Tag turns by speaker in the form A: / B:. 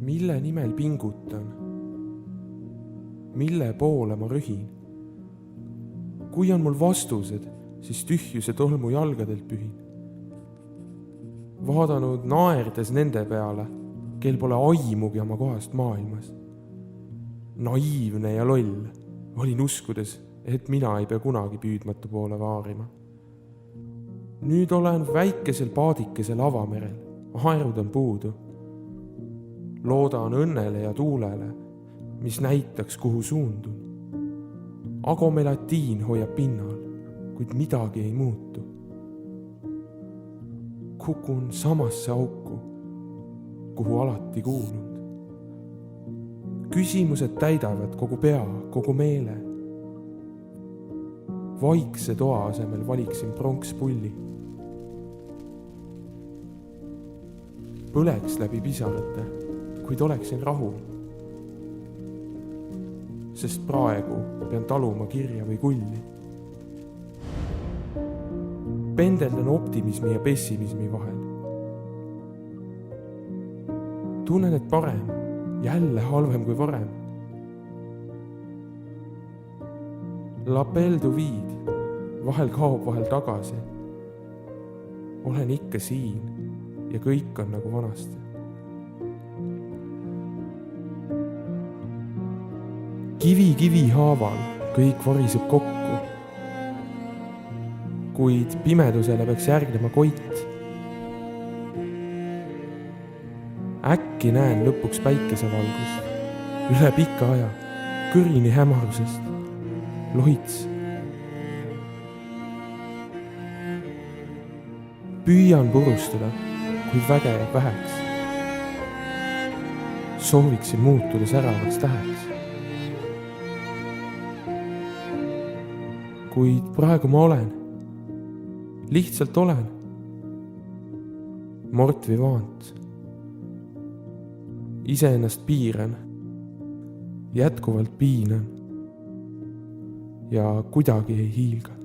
A: Mille nimel pingutan? Mille poole ma rühin? Kui on mul vastused, siis tühjuse tolmu jalgadelt pühin. Vaadanud naerdes nende peale, kel pole aimugi oma kohast maailmas. Naiivne ja loll olin uskudes, et mina ei pea kunagi püüdmatu poole vaarima. Nüüd olen väikesel paadikesel avamerel, aerud on puudu. Loodan õnnele ja tuulele, mis näitaks, kuhu suundun. Agomelatiin hoiab pinnal, kuid midagi ei muutu. Kukun samasse auku, kuhu alati kuulunud. Küsimused täidavad kogu pea, kogu meele. Vaikse toa asemel valiksin pronkspulli. Põleks läbi pisarate, kuid oleksin rahul. Sest praegu pean taluma kirja või kulli. Pendeldan optimismi ja pessimismi vahel. Tunnen, et parem, jälle halvem kui varem. Lapeldu viid, vahel kaob vahel tagasi. Olen ikka siin ja kõik on nagu vanasti. Kivi haaval kõik variseb kokku, kuid pimedusele peaks järgnema koit. Äkki näen lõpuks päikesevalgust, üle pika aja, kõrini hämarusest, loits. Püüan purustada, kuid väge jääb väheks. Sooviksin muutuda säravaks täheks. Kuid praegu ma olen. Lihtsalt olen. Mort vivant. Iseennast piiran. Jätkuvalt piinan. Ja kuidagi ei hiilga.